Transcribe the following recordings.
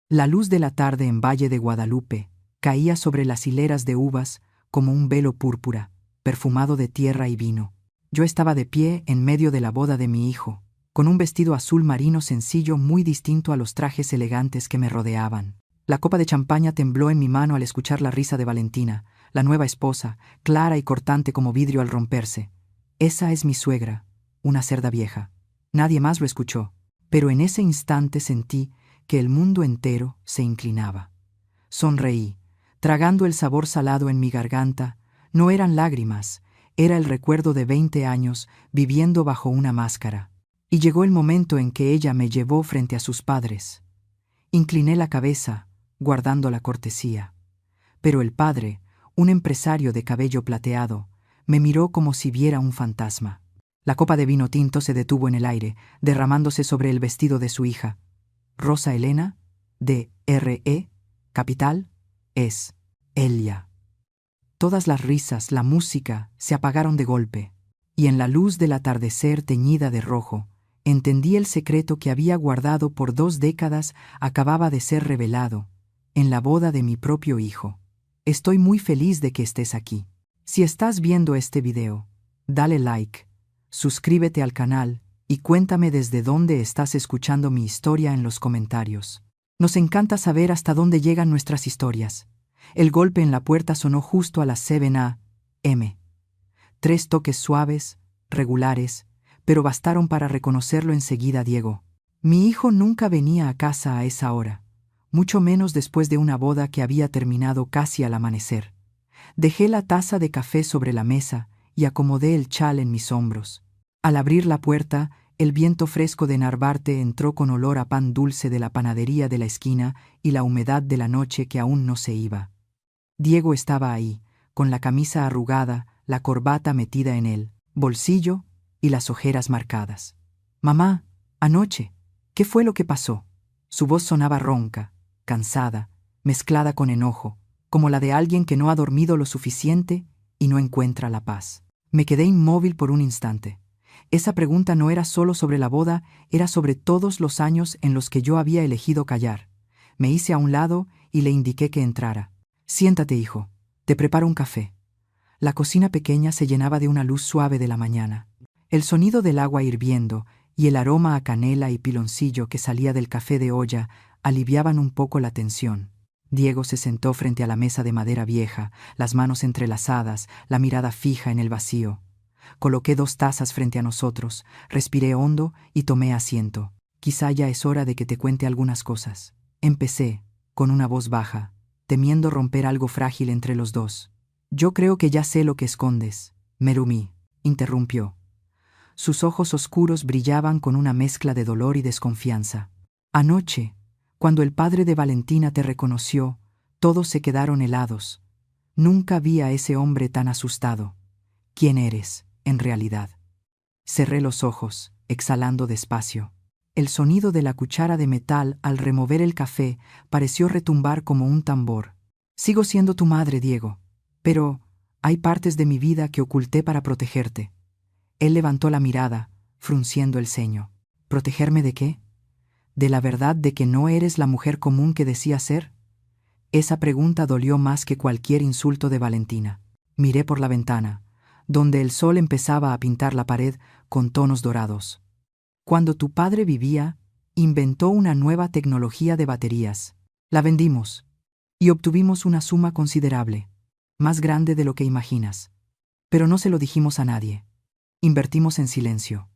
La luz de la tarde en Valle de Guadalupe caía sobre las hileras de uvas como un velo púrpura, perfumado de tierra y vino. Yo estaba de pie en medio de la boda de mi hijo, con un vestido azul marino sencillo muy distinto a los trajes elegantes que me rodeaban. La copa de champaña tembló en mi mano al escuchar la risa de Valentina, la nueva esposa, clara y cortante como vidrio al romperse. Esa es mi suegra, una cerda vieja. Nadie más lo escuchó, pero en ese instante sentí que el mundo entero se inclinaba. Sonreí, tragando el sabor salado en mi garganta. No eran lágrimas, era el recuerdo de 20 años viviendo bajo una máscara. Y llegó el momento en que ella me llevó frente a sus padres. Incliné la cabeza, guardando la cortesía. Pero el padre, un empresario de cabello plateado, me miró como si viera un fantasma. La copa de vino tinto se detuvo en el aire, derramándose sobre el vestido de su hija. Rosa Elena, de R.E., capital, es Elia. Todas las risas, la música, se apagaron de golpe, y en la luz del atardecer teñida de rojo, entendí el secreto que había guardado por 2 décadas acababa de ser revelado, en la boda de mi propio hijo. Estoy muy feliz de que estés aquí. Si estás viendo este video, dale like, suscríbete al canal y cuéntame desde dónde estás escuchando mi historia en los comentarios. Nos encanta saber hasta dónde llegan nuestras historias. El golpe en la puerta sonó justo a las 7 a.m. 3 toques suaves, regulares, pero bastaron para reconocerlo enseguida Diego. Mi hijo nunca venía a casa a esa hora, mucho menos después de una boda que había terminado casi al amanecer. Dejé la taza de café sobre la mesa y acomodé el chal en mis hombros. Al abrir la puerta, el viento fresco de Narvarte entró con olor a pan dulce de la panadería de la esquina y la humedad de la noche que aún no se iba. Diego estaba ahí, con la camisa arrugada, la corbata metida en el bolsillo y las ojeras marcadas. «Mamá, anoche, ¿qué fue lo que pasó?» Su voz sonaba ronca, cansada, mezclada con enojo, como la de alguien que no ha dormido lo suficiente y no encuentra la paz. Me quedé inmóvil por un instante. Esa pregunta no era solo sobre la boda, era sobre todos los años en los que yo había elegido callar. Me hice a un lado y le indiqué que entrara. «Siéntate, hijo, te preparo un café». La cocina pequeña se llenaba de una luz suave de la mañana. El sonido del agua hirviendo y el aroma a canela y piloncillo que salía del café de olla aliviaban un poco la tensión. Diego se sentó frente a la mesa de madera vieja, las manos entrelazadas, la mirada fija en el vacío. Coloqué 2 tazas frente a nosotros, respiré hondo y tomé asiento. «Quizá ya es hora de que te cuente algunas cosas». Empecé, con una voz baja, temiendo romper algo frágil entre los dos. «Yo creo que ya sé lo que escondes», Merumi interrumpió. Sus ojos oscuros brillaban con una mezcla de dolor y desconfianza. «Anoche, cuando el padre de Valentina te reconoció, todos se quedaron helados. Nunca vi a ese hombre tan asustado. ¿Quién eres, en realidad?» Cerré los ojos, exhalando despacio. El sonido de la cuchara de metal al remover el café pareció retumbar como un tambor. «Sigo siendo tu madre, Diego, pero hay partes de mi vida que oculté para protegerte». Él levantó la mirada, frunciendo el ceño. «¿Protegerme de qué? ¿De la verdad de que no eres la mujer común que decías ser?» Esa pregunta dolió más que cualquier insulto de Valentina. Miré por la ventana, donde el sol empezaba a pintar la pared con tonos dorados. «Cuando tu padre vivía, inventó una nueva tecnología de baterías. La vendimos y obtuvimos una suma considerable, más grande de lo que imaginas. Pero no se lo dijimos a nadie. Invertimos en silencio.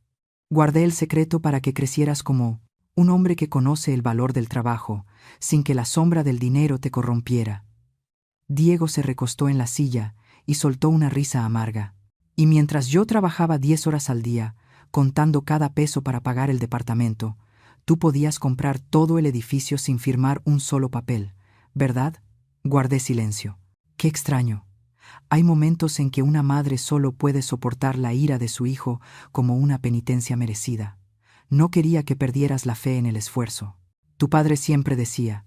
Guardé el secreto para que crecieras como un hombre que conoce el valor del trabajo, sin que la sombra del dinero te corrompiera». Diego se recostó en la silla y soltó una risa amarga. «Y mientras yo trabajaba 10 horas al día, contando cada peso para pagar el departamento, tú podías comprar todo el edificio sin firmar un solo papel, ¿verdad?» Guardé silencio. «Qué extraño. Hay momentos en que una madre solo puede soportar la ira de su hijo como una penitencia merecida. No quería que perdieras la fe en el esfuerzo. Tu padre siempre decía,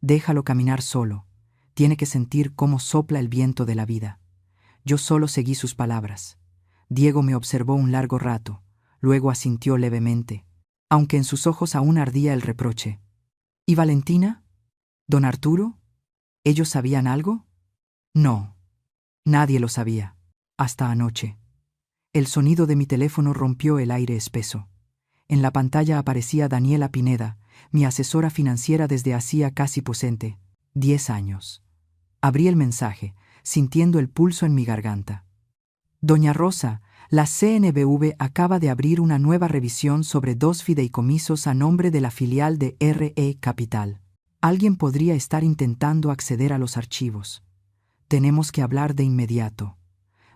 déjalo caminar solo, tiene que sentir cómo sopla el viento de la vida». Yo solo seguí sus palabras. Diego me observó un largo rato, luego asintió levemente, aunque en sus ojos aún ardía el reproche. «¿Y Valentina? ¿Don Arturo? ¿Ellos sabían algo? No. Nadie lo sabía. Hasta anoche. El sonido de mi teléfono rompió el aire espeso. En la pantalla aparecía Daniela Pineda, mi asesora financiera desde hacía casi 10 años. Abrí el mensaje, sintiendo el pulso en mi garganta. Doña Rosa, la CNBV acaba de abrir una nueva revisión sobre 2 fideicomisos a nombre de la filial de RE Capital. Alguien podría estar intentando acceder a los archivos. Tenemos que hablar de inmediato.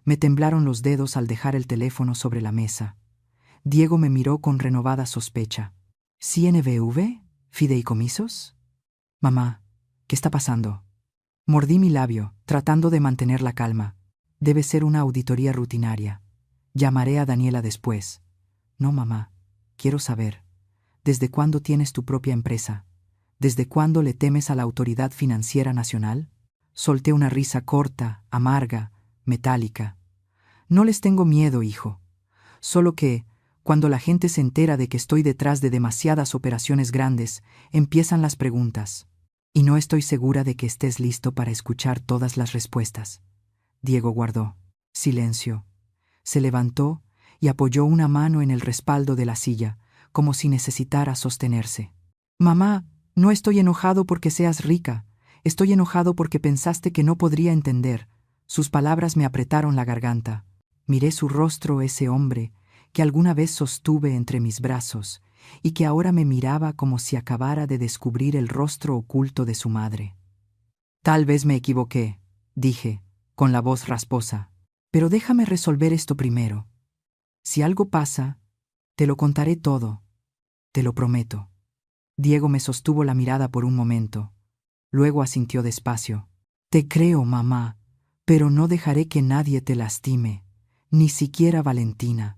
Me temblaron los dedos al dejar el teléfono sobre la mesa. Diego me miró con renovada sospecha. ¿CNBV? ¿Fideicomisos? Mamá, ¿qué está pasando? Mordí mi labio, tratando de mantener la calma. Debe ser una auditoría rutinaria. Llamaré a Daniela después. No, mamá. Quiero saber. ¿Desde cuándo tienes tu propia empresa? ¿Desde cuándo le temes a la Autoridad Financiera Nacional? Solté una risa corta, amarga, metálica. No les tengo miedo, hijo. Solo que, cuando la gente se entera de que estoy detrás de demasiadas operaciones grandes, empiezan las preguntas. Y no estoy segura de que estés listo para escuchar todas las respuestas. Diego guardó silencio. Se levantó y apoyó una mano en el respaldo de la silla, como si necesitara sostenerse. Mamá, no estoy enojado porque seas rica. Estoy enojado porque pensaste que no podría entender. Sus palabras me apretaron la garganta. Miré su rostro, ese hombre, que alguna vez sostuve entre mis brazos, y que ahora me miraba como si acabara de descubrir el rostro oculto de su madre. Tal vez me equivoqué, dije, con la voz rasposa, pero déjame resolver esto primero. Si algo pasa, te lo contaré todo, te lo prometo. Diego me sostuvo la mirada por un momento. Luego asintió despacio. Te creo, mamá, pero no dejaré que nadie te lastime, ni siquiera Valentina.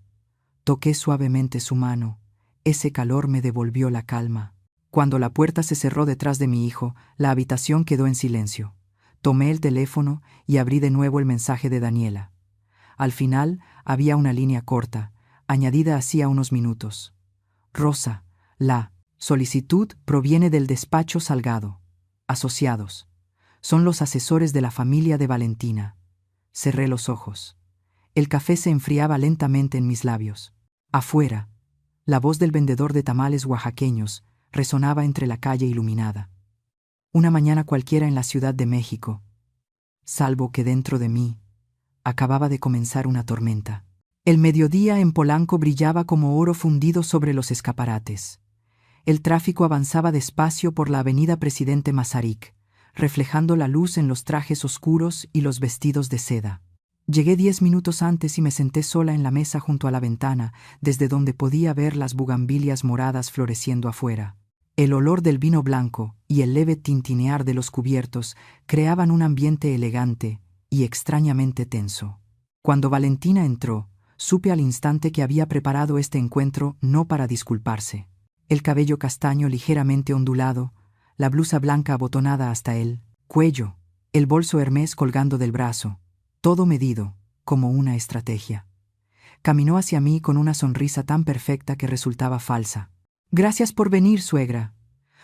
Toqué suavemente su mano. Ese calor me devolvió la calma. Cuando la puerta se cerró detrás de mi hijo, la habitación quedó en silencio. Tomé el teléfono y abrí de nuevo el mensaje de Daniela. Al final había una línea corta, añadida hacía unos minutos. Rosa, la solicitud proviene del despacho Salgado. Asociados. Son los asesores de la familia de Valentina. Cerré los ojos. El café se enfriaba lentamente en mis labios. Afuera, la voz del vendedor de tamales oaxaqueños resonaba entre la calle iluminada. Una mañana cualquiera en la Ciudad de México, salvo que dentro de mí acababa de comenzar una tormenta. El mediodía en Polanco brillaba como oro fundido sobre los escaparates. El tráfico avanzaba despacio por la avenida Presidente Masaryk, reflejando la luz en los trajes oscuros y los vestidos de seda. Llegué 10 minutos antes y me senté sola en la mesa junto a la ventana, desde donde podía ver las bugambilias moradas floreciendo afuera. El olor del vino blanco y el leve tintinear de los cubiertos creaban un ambiente elegante y extrañamente tenso. Cuando Valentina entró, supe al instante que había preparado este encuentro no para disculparse. El cabello castaño ligeramente ondulado, la blusa blanca abotonada hasta el cuello, el bolso Hermès colgando del brazo, todo medido, como una estrategia. Caminó hacia mí con una sonrisa tan perfecta que resultaba falsa. «Gracias por venir, suegra».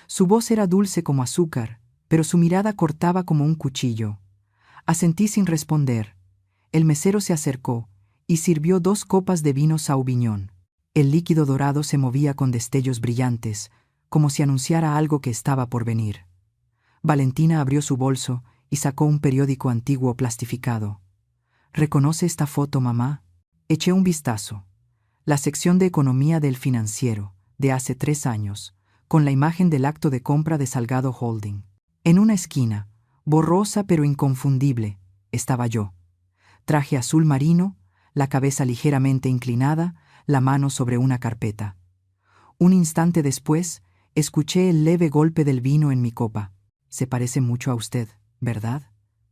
Su voz era dulce como azúcar, pero su mirada cortaba como un cuchillo. Asentí sin responder. El mesero se acercó y sirvió 2 copas de vino Sauvignon. El líquido dorado se movía con destellos brillantes, como si anunciara algo que estaba por venir. Valentina abrió su bolso y sacó un periódico antiguo plastificado. «¿Reconoce esta foto, mamá?» Eché un vistazo. La sección de economía del Financiero, de hace 3 años, con la imagen del acto de compra de Salgado Holding. En una esquina, borrosa pero inconfundible, estaba yo. Traje azul marino, la cabeza ligeramente inclinada, la mano sobre una carpeta. Un instante después, escuché el leve golpe del vino en mi copa. «Se parece mucho a usted, ¿verdad?»,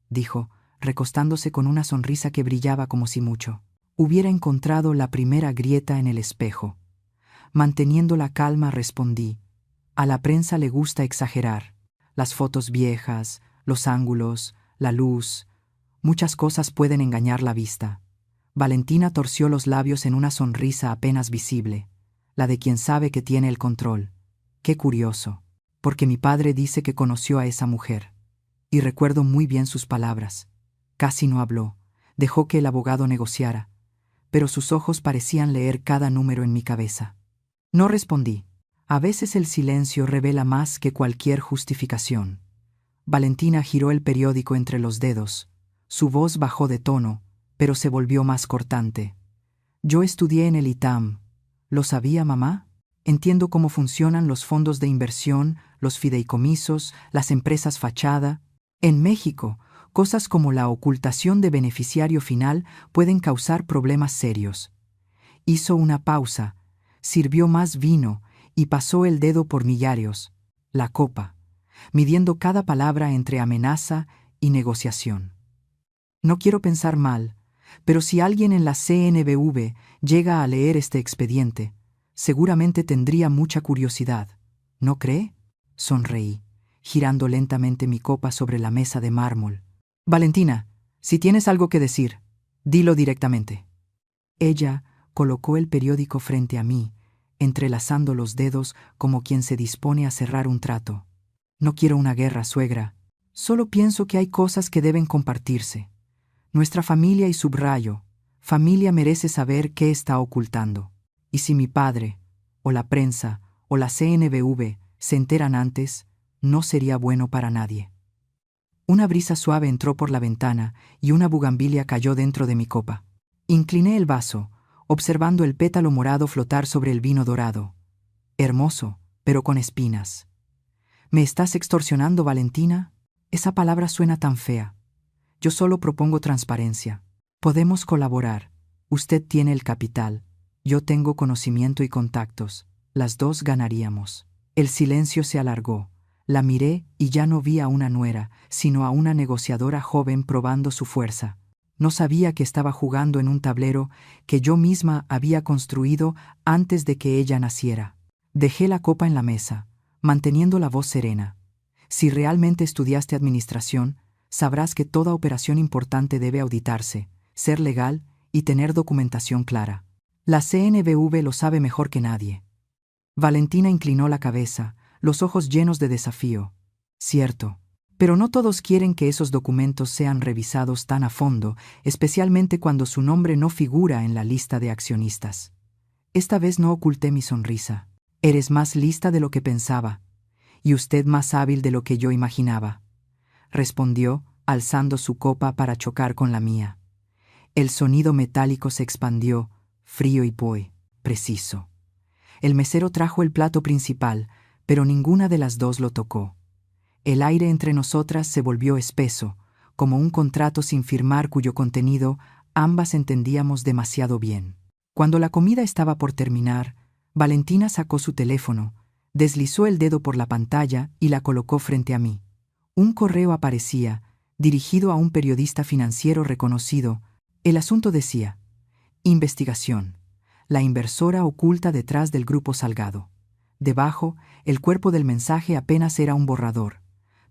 dijo, recostándose con una sonrisa que brillaba como si mucho hubiera encontrado la primera grieta en el espejo. Manteniendo la calma respondí: «A la prensa le gusta exagerar. Las fotos viejas, los ángulos, la luz, muchas cosas pueden engañar la vista». Valentina torció los labios en una sonrisa apenas visible, la de quien sabe que tiene el control. «Qué curioso. porque mi padre dice que conoció a esa mujer. Y recuerdo muy bien sus palabras. Casi no habló, dejó que el abogado negociara, pero sus ojos parecían leer cada número en mi cabeza. No respondí. A veces el silencio revela más que cualquier justificación. Valentina giró el periódico entre los dedos. Su voz bajó de tono, pero se volvió más cortante. Yo estudié en el ITAM. ¿Lo sabía, mamá? Entiendo cómo funcionan los fondos de inversión, los fideicomisos, las empresas fachada. En México, cosas como la ocultación de beneficiario final pueden causar problemas serios. Hizo una pausa, sirvió más vino y pasó el dedo por millarios, la copa, midiendo cada palabra entre amenaza y negociación. No quiero pensar mal, pero si alguien en la CNBV llega a leer este expediente, seguramente tendría mucha curiosidad. ¿No cree? Sonreí, girando lentamente mi copa sobre la mesa de mármol. Valentina, si tienes algo que decir, dilo directamente. Ella colocó el periódico frente a mí, entrelazando los dedos como quien se dispone a cerrar un trato. No quiero una guerra, suegra. Solo pienso que hay cosas que deben compartirse. Nuestra familia y subrayo, familia merece saber qué está ocultando. Y si mi padre, o la prensa, o la CNBV se enteran antes, no sería bueno para nadie. Una brisa suave entró por la ventana y una bugambilia cayó dentro de mi copa. Incliné el vaso, observando el pétalo morado flotar sobre el vino dorado. Hermoso, pero con espinas. ¿Me estás extorsionando, Valentina? Esa palabra suena tan fea. Yo solo propongo transparencia. Podemos colaborar. Usted tiene el capital. Yo tengo conocimiento y contactos. Las dos ganaríamos. El silencio se alargó. La miré y ya no vi a una nuera, sino a una negociadora joven probando su fuerza. No sabía que estaba jugando en un tablero que yo misma había construido antes de que ella naciera. Dejé la copa en la mesa, manteniendo la voz serena. Si realmente estudiaste administración, sabrás que toda operación importante debe auditarse, ser legal y tener documentación clara. La CNBV lo sabe mejor que nadie. Valentina inclinó la cabeza, los ojos llenos de desafío. Cierto. Pero no todos quieren que esos documentos sean revisados tan a fondo, especialmente cuando su nombre no figura en la lista de accionistas. Esta vez no oculté mi sonrisa. Eres más lista de lo que pensaba, y usted más hábil de lo que yo imaginaba, respondió, alzando su copa para chocar con la mía. El sonido metálico se expandió, frío y preciso. El mesero trajo el plato principal, pero ninguna de las dos lo tocó. El aire entre nosotras se volvió espeso, como un contrato sin firmar cuyo contenido ambas entendíamos demasiado bien. Cuando la comida estaba por terminar, Valentina sacó su teléfono, deslizó el dedo por la pantalla y la colocó frente a mí. Un correo aparecía, dirigido a un periodista financiero reconocido. El asunto decía: investigación. La inversora oculta detrás del Grupo Salgado. Debajo, el cuerpo del mensaje apenas era un borrador,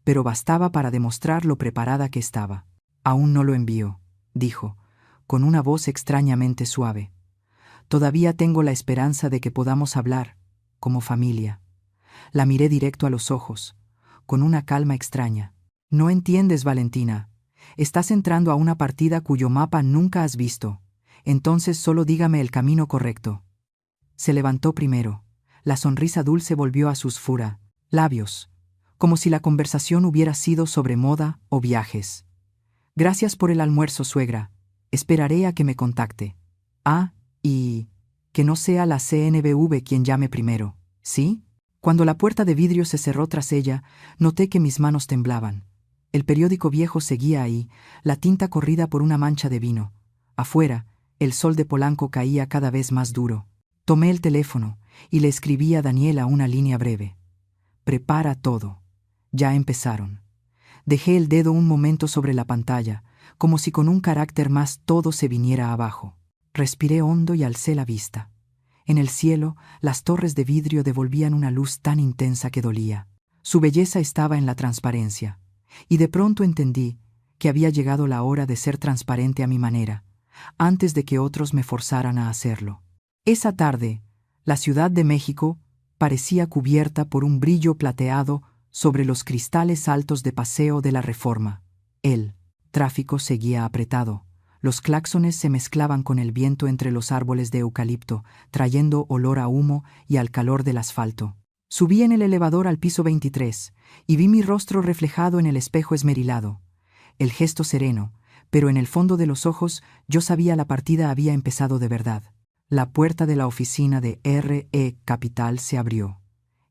pero bastaba para demostrar lo preparada que estaba. Aún no lo envío, dijo, con una voz extrañamente suave. Todavía tengo la esperanza de que podamos hablar, como familia. La miré directo a los ojos, con una calma extraña. No entiendes, Valentina. Estás entrando a una partida cuyo mapa nunca has visto. Entonces solo dígame el camino correcto. Se levantó primero. La sonrisa dulce volvió a sus labios, como si la conversación hubiera sido sobre moda o viajes. Gracias por el almuerzo, suegra. Esperaré a que me contacte. Y que no sea la CNBV quien llame primero, ¿sí? Cuando la puerta de vidrio se cerró tras ella, noté que mis manos temblaban. El periódico viejo seguía ahí, la tinta corrida por una mancha de vino. Afuera, el sol de Polanco caía cada vez más duro. Tomé el teléfono y le escribí a Daniela una línea breve. Prepara todo. Ya empezaron. Dejé el dedo un momento sobre la pantalla, como si con un carácter más todo se viniera abajo. Respiré hondo y alcé la vista. En el cielo, las torres de vidrio devolvían una luz tan intensa que dolía. Su belleza estaba en la transparencia, y de pronto entendí que había llegado la hora de ser transparente a mi manera, antes de que otros me forzaran a hacerlo. Esa tarde, la Ciudad de México parecía cubierta por un brillo plateado sobre los cristales altos de Paseo de la Reforma. El tráfico seguía apretado. Los claxones se mezclaban con el viento entre los árboles de eucalipto, trayendo olor a humo y al calor del asfalto. Subí en el elevador al piso 23 y vi mi rostro reflejado en el espejo esmerilado. El gesto sereno, pero en el fondo de los ojos yo sabía la partida había empezado de verdad. La puerta de la oficina de R.E. Capital se abrió.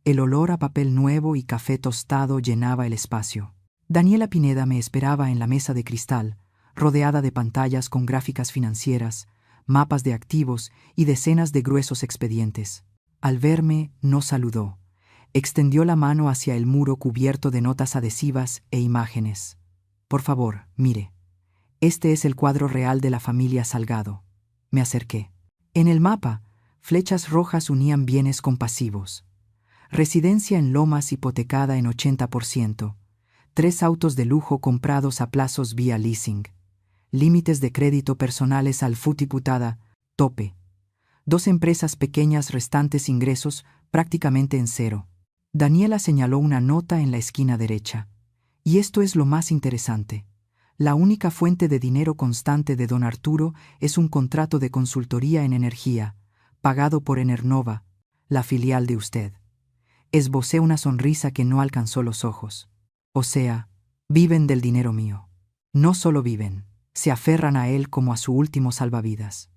El olor a papel nuevo y café tostado llenaba el espacio. Daniela Pineda me esperaba en la mesa de cristal, rodeada de pantallas con gráficas financieras, mapas de activos y decenas de gruesos expedientes. Al verme, no saludó. Extendió la mano hacia el muro cubierto de notas adhesivas e imágenes. Por favor, mire. Este es el cuadro real de la familia Salgado. Me acerqué. En el mapa, flechas rojas unían bienes con pasivos. Residencia en Lomas hipotecada en 80%. 3 autos de lujo comprados a plazos vía leasing. Límites de crédito personales al futiputada, tope. 2 empresas pequeñas restantes ingresos prácticamente en cero. Daniela señaló una nota en la esquina derecha. Y esto es lo más interesante. La única fuente de dinero constante de don Arturo es un contrato de consultoría en energía, pagado por Enernova, la filial de usted. Esbocé una sonrisa que no alcanzó los ojos. O sea, viven del dinero mío. No solo viven, se aferran a él como a su último salvavidas.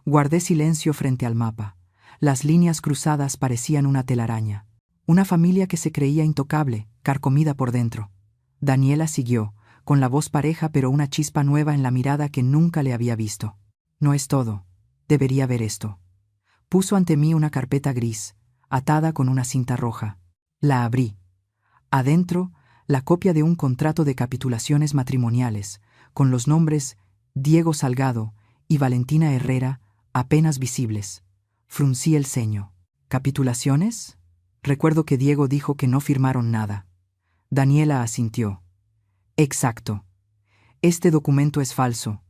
Guardé silencio frente al mapa. Las líneas cruzadas parecían una telaraña. Una familia que se creía intocable, carcomida por dentro. Daniela siguió, con la voz pareja pero una chispa nueva en la mirada que nunca le había visto. No es todo. Debería ver esto. Puso ante mí una carpeta gris, atada con una cinta roja. La abrí. Adentro, la copia de un contrato de capitulaciones matrimoniales, con los nombres Diego Salgado y Valentina Herrera apenas visibles. Fruncí el ceño. ¿Capitulaciones? Recuerdo que Diego dijo que no firmaron nada. Daniela asintió. Exacto. Este documento es falso,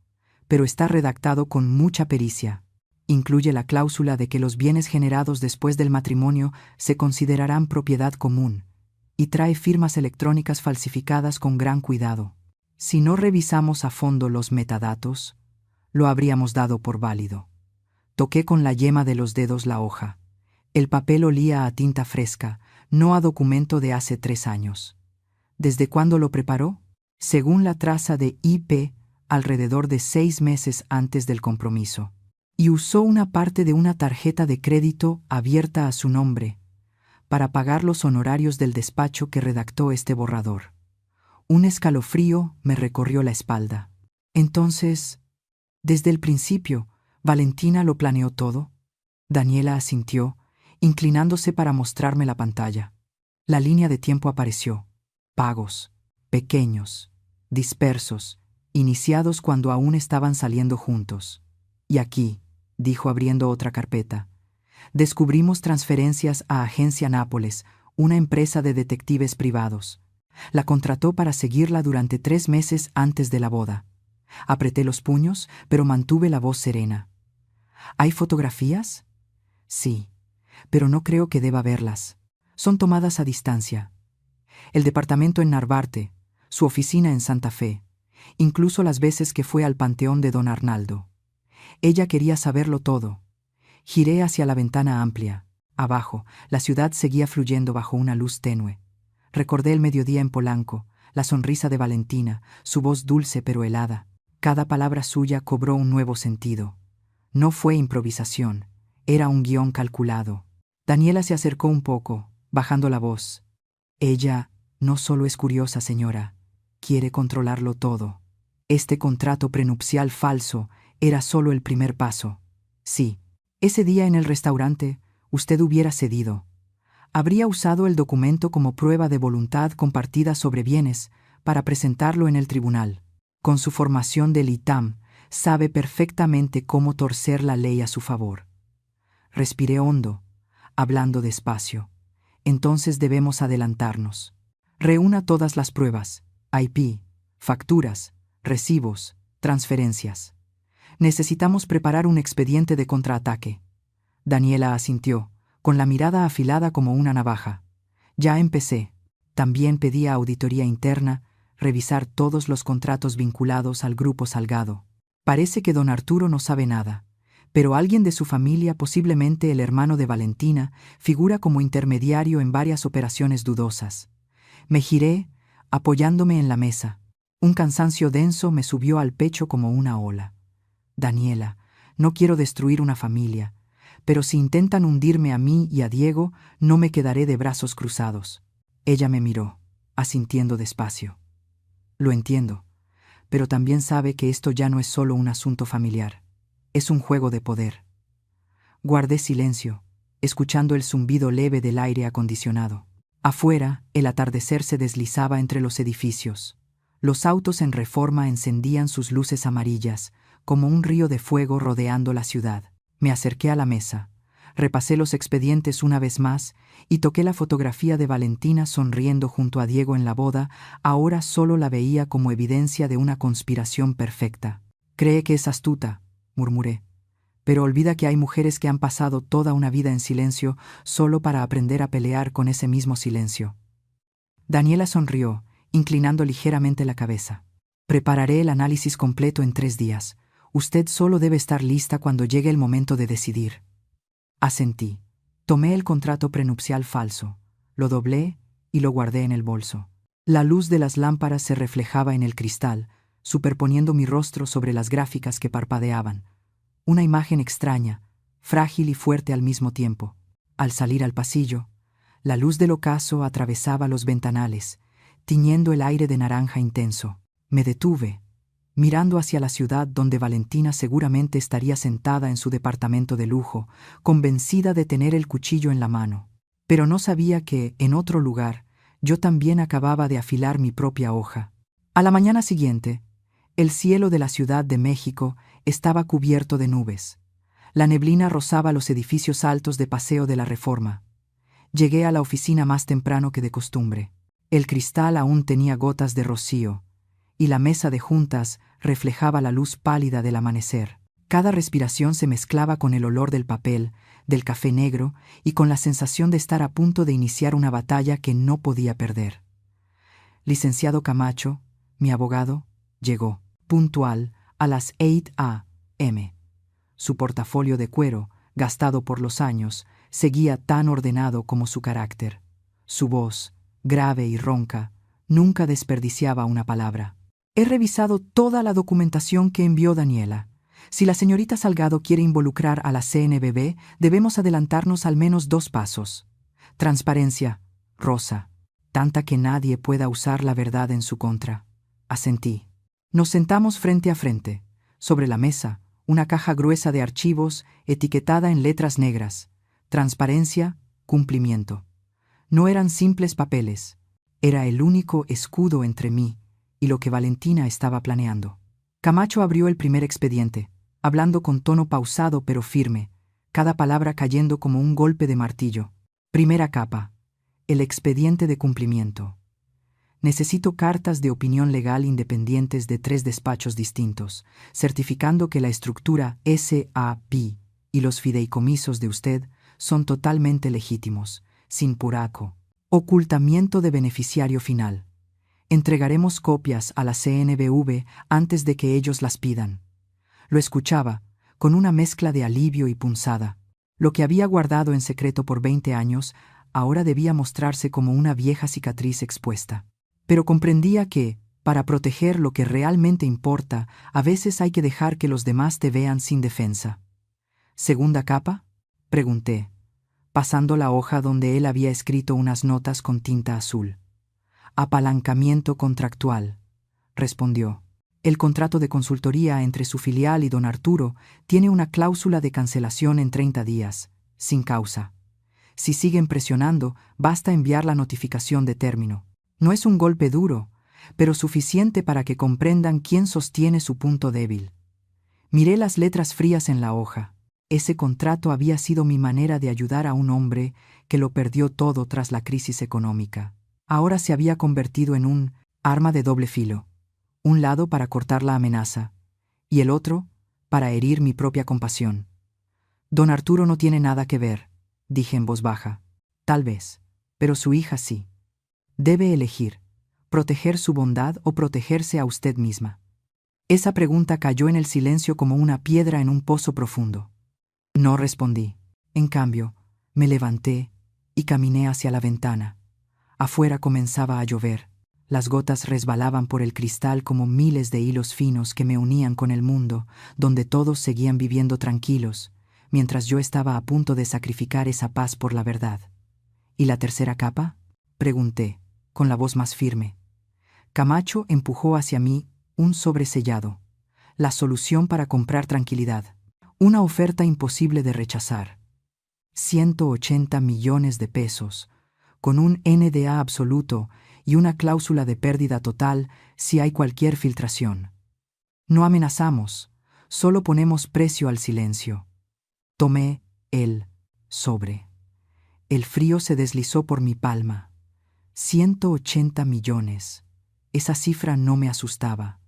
pero está redactado con mucha pericia. Incluye la cláusula de que los bienes generados después del matrimonio se considerarán propiedad común, y trae firmas electrónicas falsificadas con gran cuidado. Si no revisamos a fondo los metadatos, lo habríamos dado por válido. Toqué con la yema de los dedos la hoja. El papel olía a tinta fresca, no a documento de hace 3 años. ¿Desde cuándo lo preparó? Según la traza de IP, alrededor de 6 meses antes del compromiso. Y usó una parte de una tarjeta de crédito abierta a su nombre, para pagar los honorarios del despacho que redactó este borrador. Un escalofrío me recorrió la espalda. Entonces, desde el principio, ¿Valentina lo planeó todo? Daniela asintió, inclinándose para mostrarme la pantalla. La línea de tiempo apareció. Pagos, pequeños, dispersos, iniciados cuando aún estaban saliendo juntos. Y aquí, dijo abriendo otra carpeta, descubrimos transferencias a Agencia Nápoles, una empresa de detectives privados. La contrató para seguirla durante 3 meses antes de la boda. Apreté los puños, pero mantuve la voz serena. ¿Hay fotografías? Sí, pero no creo que deba verlas. Son tomadas a distancia. El departamento en Narvarte, su oficina en Santa Fe, incluso las veces que fue al panteón de don Arnaldo. Ella quería saberlo todo. Giré hacia la ventana amplia. Abajo, la ciudad seguía fluyendo bajo una luz tenue. Recordé el mediodía en Polanco, la sonrisa de Valentina, su voz dulce pero helada. Cada palabra suya cobró un nuevo sentido. No fue improvisación, era un guión calculado. Daniela se acercó un poco, bajando la voz. Ella no solo es curiosa, señora, quiere controlarlo todo. Este contrato prenupcial falso era solo el primer paso. Sí, ese día en el restaurante, usted hubiera cedido. Habría usado el documento como prueba de voluntad compartida sobre bienes para presentarlo en el tribunal. Con su formación del ITAM, sabe perfectamente cómo torcer la ley a su favor. Respiré hondo, hablando despacio. Entonces debemos adelantarnos. Reúna todas las pruebas, IP, facturas, recibos, transferencias. Necesitamos preparar un expediente de contraataque. Daniela asintió, con la mirada afilada como una navaja. Ya empecé. También pedía auditoría interna, revisar todos los contratos vinculados al Grupo Salgado. Parece que don Arturo no sabe nada, pero alguien de su familia, posiblemente el hermano de Valentina, figura como intermediario en varias operaciones dudosas. Me giré, apoyándome en la mesa. Un cansancio denso me subió al pecho como una ola. Daniela, no quiero destruir una familia, pero si intentan hundirme a mí y a Diego, no me quedaré de brazos cruzados. Ella me miró, asintiendo despacio. Lo entiendo, pero también sabe que esto ya no es solo un asunto familiar. Es un juego de poder. Guardé silencio, escuchando el zumbido leve del aire acondicionado. Afuera, el atardecer se deslizaba entre los edificios. Los autos en Reforma encendían sus luces amarillas, como un río de fuego rodeando la ciudad. Me acerqué a la mesa, repasé los expedientes una vez más y toqué la fotografía de Valentina sonriendo junto a Diego en la boda. Ahora solo la veía como evidencia de una conspiración perfecta. «Cree que es astuta», murmuré, «pero olvida que hay mujeres que han pasado toda una vida en silencio solo para aprender a pelear con ese mismo silencio». Daniela sonrió, inclinando ligeramente la cabeza. «Prepararé el análisis completo en 3 días. Usted solo debe estar lista cuando llegue el momento de decidir». Asentí. Tomé el contrato prenupcial falso, lo doblé y lo guardé en el bolso. La luz de las lámparas se reflejaba en el cristal, superponiendo mi rostro sobre las gráficas que parpadeaban. Una imagen extraña, frágil y fuerte al mismo tiempo. Al salir al pasillo, la luz del ocaso atravesaba los ventanales, tiñendo el aire de naranja intenso. Me detuve, mirando hacia la ciudad donde Valentina seguramente estaría sentada en su departamento de lujo, convencida de tener el cuchillo en la mano. Pero no sabía que, en otro lugar, yo también acababa de afilar mi propia hoja. A la mañana siguiente, el cielo de la Ciudad de México estaba cubierto de nubes. La neblina rozaba los edificios altos de Paseo de la Reforma. Llegué a la oficina más temprano que de costumbre. El cristal aún tenía gotas de rocío, y la mesa de juntas reflejaba la luz pálida del amanecer. Cada respiración se mezclaba con el olor del papel, del café negro y con la sensación de estar a punto de iniciar una batalla que no podía perder. Licenciado Camacho, mi abogado, llegó, puntual, a las 8 a.m. Su portafolio de cuero, gastado por los años, seguía tan ordenado como su carácter. Su voz, grave y ronca, nunca desperdiciaba una palabra. «He revisado toda la documentación que envió Daniela. Si la señorita Salgado quiere involucrar a la CNBB, debemos adelantarnos al menos 2 pasos. Transparencia, Rosa, tanta que nadie pueda usar la verdad en su contra». Asentí. Nos sentamos frente a frente. Sobre la mesa, una caja gruesa de archivos etiquetada en letras negras. Transparencia, cumplimiento. No eran simples papeles. Era el único escudo entre mí y lo que Valentina estaba planeando. Camacho abrió el primer expediente, hablando con tono pausado pero firme, cada palabra cayendo como un golpe de martillo. Primera capa. El expediente de cumplimiento. Necesito cartas de opinión legal independientes de 3 despachos distintos, certificando que la estructura SAP y los fideicomisos de usted son totalmente legítimos, sin puraco. Ocultamiento de beneficiario final. Entregaremos copias a la CNBV antes de que ellos las pidan. Lo escuchaba, con una mezcla de alivio y punzada. Lo que había guardado en secreto por 20 años, ahora debía mostrarse como una vieja cicatriz expuesta. Pero comprendía que, para proteger lo que realmente importa, a veces hay que dejar que los demás te vean sin defensa. ¿Segunda capa?, pregunté, pasando la hoja donde él había escrito unas notas con tinta azul. «Apalancamiento contractual», respondió. «El contrato de consultoría entre su filial y don Arturo tiene una cláusula de cancelación en 30 días, sin causa. Si siguen presionando, basta enviar la notificación de término. No es un golpe duro, pero suficiente para que comprendan quién sostiene su punto débil». Miré las letras frías en la hoja. Ese contrato había sido mi manera de ayudar a un hombre que lo perdió todo tras la crisis económica. Ahora se había convertido en un arma de doble filo, un lado para cortar la amenaza, y el otro para herir mi propia compasión. «Don Arturo no tiene nada que ver», dije en voz baja. Tal vez, pero su hija sí. Debe elegir, proteger su bondad o protegerse a usted misma. Esa pregunta cayó en el silencio como una piedra en un pozo profundo. No respondí. En cambio, me levanté y caminé hacia la ventana. Afuera comenzaba a llover. Las gotas resbalaban por el cristal como miles de hilos finos que me unían con el mundo, donde todos seguían viviendo tranquilos, mientras yo estaba a punto de sacrificar esa paz por la verdad. ¿Y la tercera capa?, pregunté, con la voz más firme. Camacho empujó hacia mí un sobresellado, la solución para comprar tranquilidad, una oferta imposible de rechazar. 180 millones de pesos, con un NDA absoluto y una cláusula de pérdida total si hay cualquier filtración. No amenazamos, solo ponemos precio al silencio. Tomé el sobre. El frío se deslizó por mi palma. 180 millones. Esa cifra no me asustaba.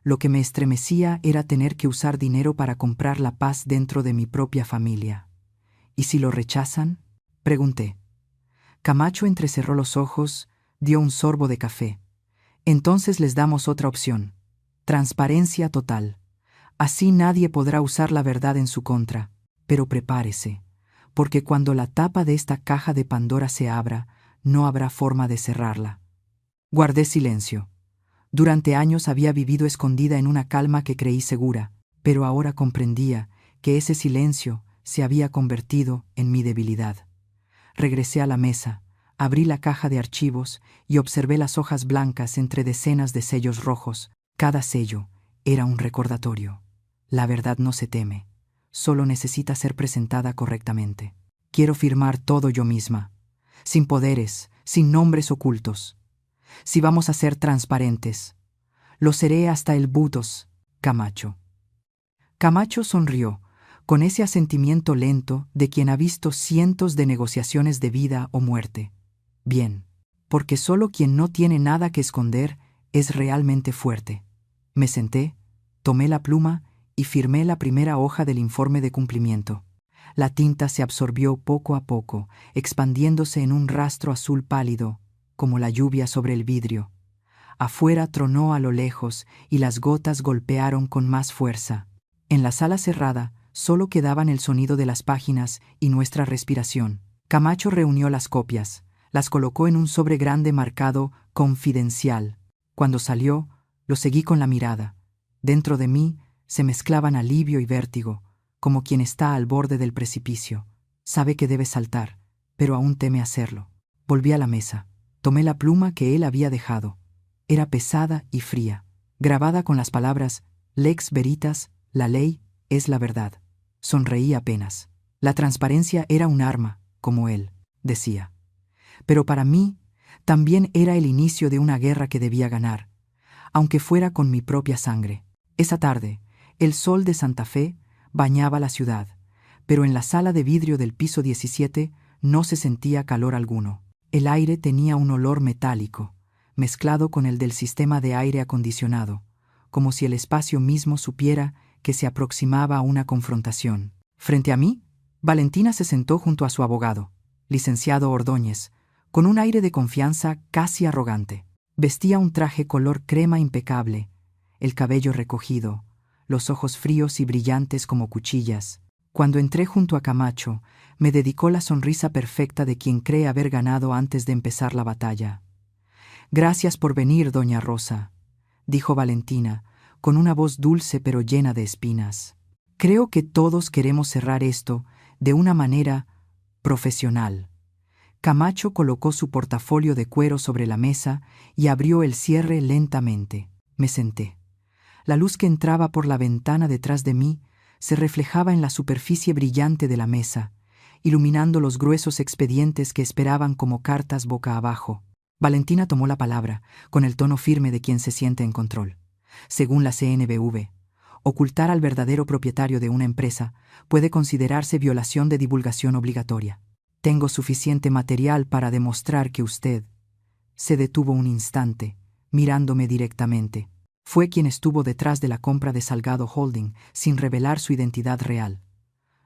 Lo que me estremecía era tener que usar dinero para comprar la paz dentro de mi propia familia. ¿Y si lo rechazan?, pregunté. Camacho entrecerró los ojos, dio un sorbo de café. Entonces les damos otra opción. Transparencia total. Así nadie podrá usar la verdad en su contra. Pero prepárese, porque cuando la tapa de esta caja de Pandora se abra, no habrá forma de cerrarla. Guardé silencio. Durante años había vivido escondida en una calma que creí segura, pero ahora comprendía que ese silencio se había convertido en mi debilidad. Regresé a la mesa, abrí la caja de archivos y observé las hojas blancas entre decenas de sellos rojos. Cada sello era un recordatorio. La verdad no se teme, solo necesita ser presentada correctamente. Quiero firmar todo yo misma, sin poderes, sin nombres ocultos. Si vamos a ser transparentes, lo seré hasta el butos, Camacho. Camacho sonrió, con ese asentimiento lento de quien ha visto cientos de negociaciones de vida o muerte. Bien, porque solo quien no tiene nada que esconder es realmente fuerte. Me senté, tomé la pluma y firmé la primera hoja del informe de cumplimiento. La tinta se absorbió poco a poco, expandiéndose en un rastro azul pálido, como la lluvia sobre el vidrio. Afuera tronó a lo lejos y las gotas golpearon con más fuerza. En la sala cerrada solo quedaban el sonido de las páginas y nuestra respiración. Camacho reunió las copias, las colocó en un sobre grande marcado «Confidencial». Cuando salió, lo seguí con la mirada. Dentro de mí se mezclaban alivio y vértigo, como quien está al borde del precipicio. Sabe que debe saltar, pero aún teme hacerlo. Volví a la mesa. Tomé la pluma que él había dejado. Era pesada y fría, grabada con las palabras «Lex veritas», la ley es la verdad. Sonreí apenas. La transparencia era un arma, como él decía. Pero para mí también era el inicio de una guerra que debía ganar, aunque fuera con mi propia sangre. Esa tarde, el sol de Santa Fe bañaba la ciudad, pero en la sala de vidrio del piso 17 no se sentía calor alguno. El aire tenía un olor metálico, mezclado con el del sistema de aire acondicionado, como si el espacio mismo supiera que se aproximaba a una confrontación. Frente a mí, Valentina se sentó junto a su abogado, licenciado Ordóñez, con un aire de confianza casi arrogante. Vestía un traje color crema impecable, el cabello recogido, los ojos fríos y brillantes como cuchillas. Cuando entré junto a Camacho, me dedicó la sonrisa perfecta de quien cree haber ganado antes de empezar la batalla. «Gracias por venir, doña Rosa», dijo Valentina, con una voz dulce pero llena de espinas. «Creo que todos queremos cerrar esto de una manera profesional». Camacho colocó su portafolio de cuero sobre la mesa y abrió el cierre lentamente. Me senté. La luz que entraba por la ventana detrás de mí se reflejaba en la superficie brillante de la mesa, iluminando los gruesos expedientes que esperaban como cartas boca abajo. Valentina tomó la palabra, con el tono firme de quien se siente en control. Según la CNBV, ocultar al verdadero propietario de una empresa puede considerarse violación de divulgación obligatoria. Tengo suficiente material para demostrar que usted se detuvo un instante, mirándome directamente. Fue quien estuvo detrás de la compra de Salgado Holding, sin revelar su identidad real.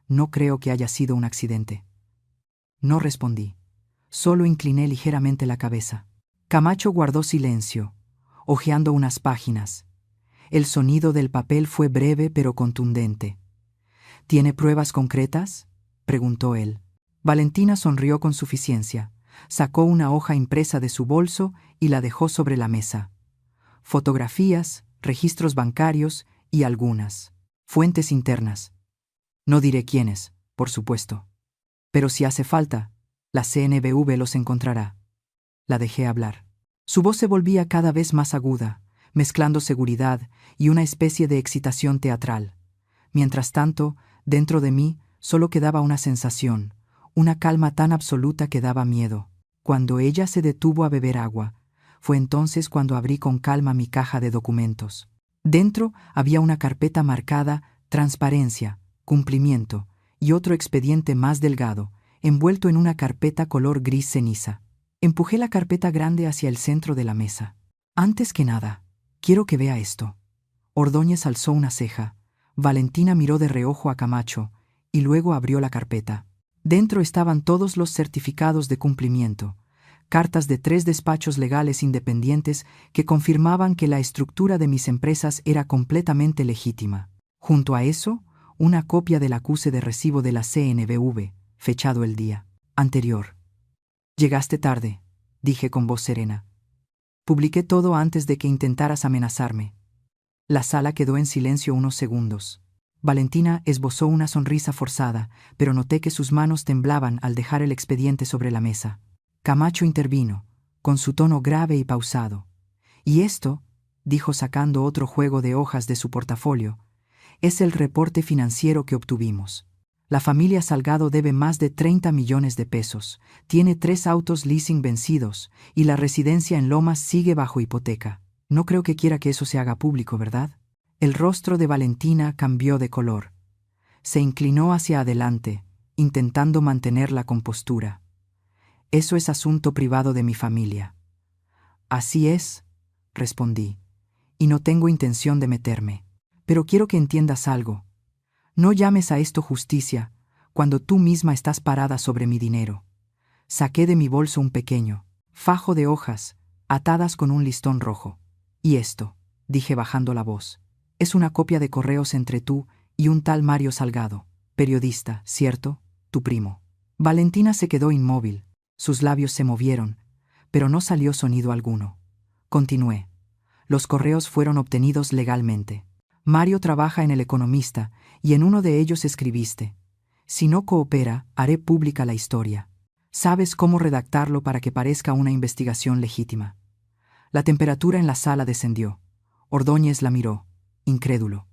No creo que haya sido un accidente. No respondí. Solo incliné ligeramente la cabeza. Camacho guardó silencio, hojeando unas páginas. El sonido del papel fue breve pero contundente. ¿Tiene pruebas concretas?, preguntó él. Valentina sonrió con suficiencia. Sacó una hoja impresa de su bolso y la dejó sobre la mesa. Fotografías, registros bancarios y algunas fuentes internas. No diré quiénes, por supuesto. Pero si hace falta, la CNBV los encontrará. La dejé hablar. Su voz se volvía cada vez más aguda, mezclando seguridad y una especie de excitación teatral. Mientras tanto, dentro de mí solo quedaba una sensación, una calma tan absoluta que daba miedo. Cuando ella se detuvo a beber agua, fue entonces cuando abrí con calma mi caja de documentos. Dentro había una carpeta marcada Transparencia, Cumplimiento, y otro expediente más delgado, envuelto en una carpeta color gris ceniza. Empujé la carpeta grande hacia el centro de la mesa. Antes que nada, quiero que vea esto. Ordóñez alzó una ceja. Valentina miró de reojo a Camacho y luego abrió la carpeta. Dentro estaban todos los certificados de cumplimiento, cartas de 3 despachos legales independientes que confirmaban que la estructura de mis empresas era completamente legítima. Junto a eso, una copia del acuse de recibo de la CNBV, fechado el día anterior. Llegaste tarde, dije con voz serena. Publiqué todo antes de que intentaras amenazarme. La sala quedó en silencio unos segundos. Valentina esbozó una sonrisa forzada, pero noté que sus manos temblaban al dejar el expediente sobre la mesa. Camacho intervino, con su tono grave y pausado. «Y esto», dijo sacando otro juego de hojas de su portafolio, «es el reporte financiero que obtuvimos. La familia Salgado debe más de 30 millones de pesos, tiene 3 autos leasing vencidos y la residencia en Lomas sigue bajo hipoteca. No creo que quiera que eso se haga público, ¿verdad?». El rostro de Valentina cambió de color. Se inclinó hacia adelante, intentando mantener la compostura. «Eso es asunto privado de mi familia». «Así es», respondí, «y no tengo intención de meterme. Pero quiero que entiendas algo. No llames a esto justicia cuando tú misma estás parada sobre mi dinero». Saqué de mi bolso un pequeño fajo de hojas, atadas con un listón rojo. «Y esto», dije bajando la voz, «es una copia de correos entre tú y un tal Mario Salgado, periodista, ¿cierto? Tu primo». Valentina se quedó inmóvil. Sus labios se movieron, pero no salió sonido alguno. Continué. «Los correos fueron obtenidos legalmente. Mario trabaja en El Economista y en uno de ellos escribiste: si no coopera, haré pública la historia. Sabes cómo redactarlo para que parezca una investigación legítima». La temperatura en la sala descendió. Ordóñez la miró, incrédulo.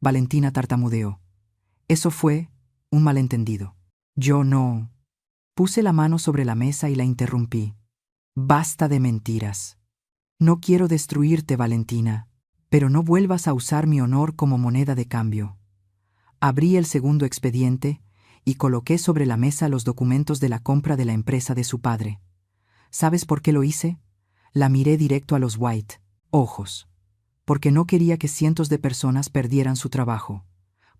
Valentina tartamudeó: «Eso fue un malentendido. Yo no». Puse la mano sobre la mesa y la interrumpí. «Basta de mentiras. No quiero destruirte, Valentina, pero no vuelvas a usar mi honor como moneda de cambio». Abrí el segundo expediente y coloqué sobre la mesa los documentos de la compra de la empresa de su padre. ¿Sabes por qué lo hice? La miré directo a los White ojos. Porque no quería que cientos de personas perdieran su trabajo.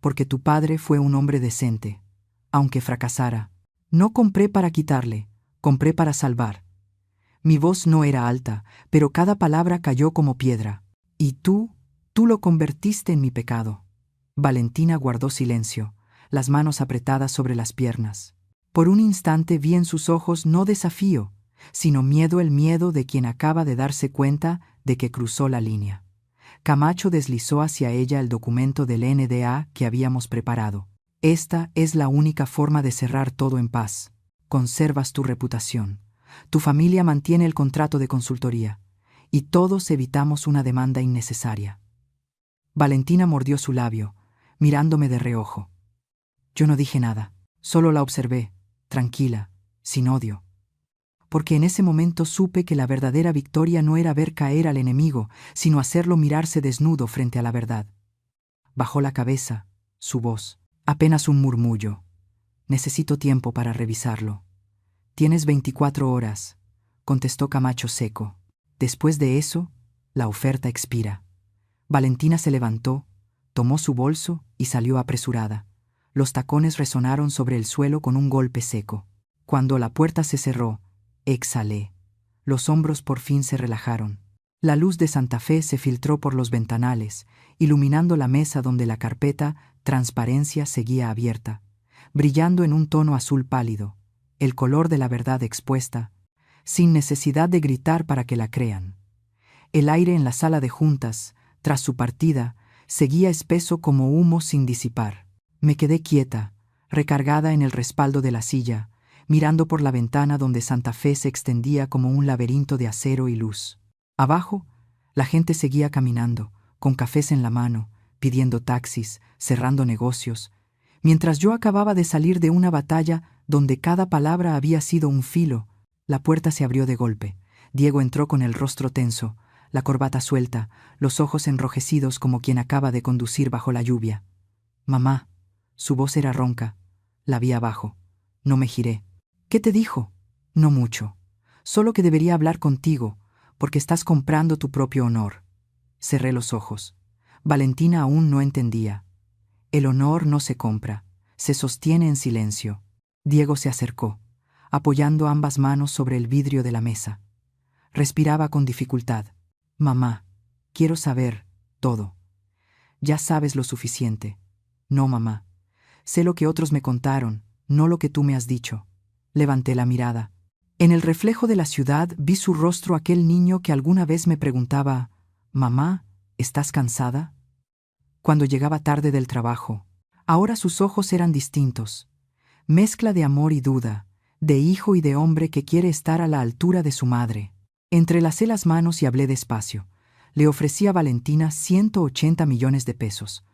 Porque tu padre fue un hombre decente, aunque fracasara. No compré para quitarle, compré para salvar. Mi voz no era alta, pero cada palabra cayó como piedra. Y tú lo convertiste en mi pecado». Valentina guardó silencio, las manos apretadas sobre las piernas. Por un instante vi en sus ojos no desafío, sino miedo, el miedo de quien acaba de darse cuenta de que cruzó la línea. Camacho deslizó hacia ella el documento del NDA que habíamos preparado. «Esta es la única forma de cerrar todo en paz. Conservas tu reputación. Tu familia mantiene el contrato de consultoría. Y todos evitamos una demanda innecesaria». Valentina mordió su labio, mirándome de reojo. Yo no dije nada, solo la observé, tranquila, sin odio. Porque en ese momento supe que la verdadera victoria no era ver caer al enemigo, sino hacerlo mirarse desnudo frente a la verdad. Bajó la cabeza, su voz, apenas un murmullo. «Necesito tiempo para revisarlo». «Tienes 24 horas», contestó Camacho seco. «Después de eso, la oferta expira». Valentina se levantó, tomó su bolso y salió apresurada. Los tacones resonaron sobre el suelo con un golpe seco. Cuando la puerta se cerró, exhalé. Los hombros por fin se relajaron. La luz de Santa Fe se filtró por los ventanales, iluminando la mesa donde la carpeta Transparencia seguía abierta, brillando en un tono azul pálido, el color de la verdad expuesta, sin necesidad de gritar para que la crean. El aire en la sala de juntas, tras su partida, seguía espeso como humo sin disipar. Me quedé quieta, recargada en el respaldo de la silla, mirando por la ventana donde Santa Fe se extendía como un laberinto de acero y luz. Abajo, la gente seguía caminando, con cafés en la mano, pidiendo taxis, cerrando negocios, mientras yo acababa de salir de una batalla donde cada palabra había sido un filo. La puerta se abrió de golpe. Diego entró con el rostro tenso, la corbata suelta, los ojos enrojecidos como quien acaba de conducir bajo la lluvia. «Mamá». Su voz era ronca. La vi abajo. No me giré. «¿Qué te dijo?» «No mucho. Solo que debería hablar contigo, porque estás comprando tu propio honor». Cerré los ojos. Valentina aún no entendía. El honor no se compra, se sostiene en silencio. Diego se acercó, apoyando ambas manos sobre el vidrio de la mesa. Respiraba con dificultad. «Mamá, quiero saber todo». «Ya sabes lo suficiente». «No, mamá. Sé lo que otros me contaron, no lo que tú me has dicho». Levanté la mirada. En el reflejo de la ciudad vi su rostro, aquel niño que alguna vez me preguntaba: «Mamá, ¿estás cansada?». Cuando llegaba tarde del trabajo. Ahora sus ojos eran distintos. Mezcla de amor y duda, de hijo y de hombre que quiere estar a la altura de su madre. Entrelacé las manos y hablé despacio. Le ofrecí a Valentina 180 millones de pesos.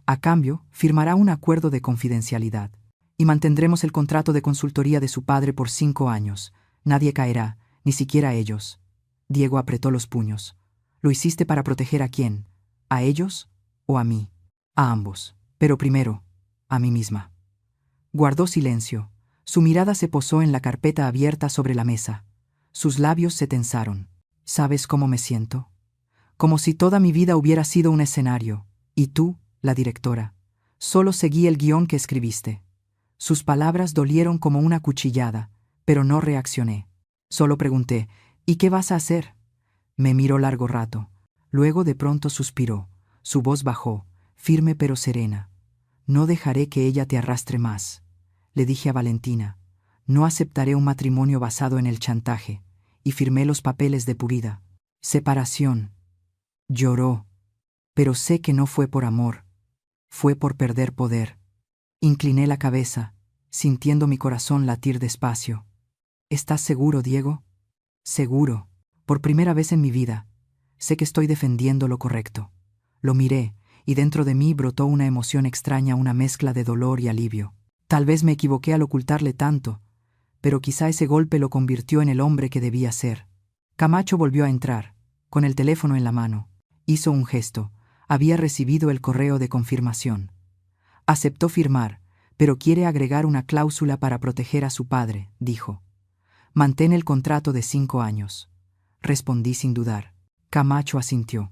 A cambio, firmará un acuerdo de confidencialidad. Y mantendremos el contrato de consultoría de su padre por 5 años. Nadie caerá, ni siquiera ellos. Diego apretó los puños. «¿Lo hiciste para proteger a quién? ¿A ellos o a mí?» «A ambos. Pero primero, a mí misma». Guardó silencio. Su mirada se posó en la carpeta abierta sobre la mesa. Sus labios se tensaron. «¿Sabes cómo me siento? Como si toda mi vida hubiera sido un escenario. Y tú, la directora, solo seguí el guión que escribiste». Sus palabras dolieron como una cuchillada, pero no reaccioné. Solo pregunté: «¿Y qué vas a hacer?». Me miró largo rato. Luego de pronto suspiró. Su voz bajó, firme pero serena. «No dejaré que ella te arrastre más». Le dije a Valentina: «No aceptaré un matrimonio basado en el chantaje», y firmé los papeles de por vida. Separación. Lloró. Pero sé que no fue por amor. Fue por perder poder. Incliné la cabeza, sintiendo mi corazón latir despacio. «¿Estás seguro, Diego?» «Seguro. Por primera vez en mi vida. Sé que estoy defendiendo lo correcto». Lo miré, y dentro de mí brotó una emoción extraña, una mezcla de dolor y alivio. Tal vez me equivoqué al ocultarle tanto, pero quizá ese golpe lo convirtió en el hombre que debía ser. Camacho volvió a entrar, con el teléfono en la mano. Hizo un gesto. Había recibido el correo de confirmación. Aceptó firmar, pero quiere agregar una cláusula para proteger a su padre, dijo. «Mantén el contrato de 5 años». Respondí sin dudar. Camacho asintió.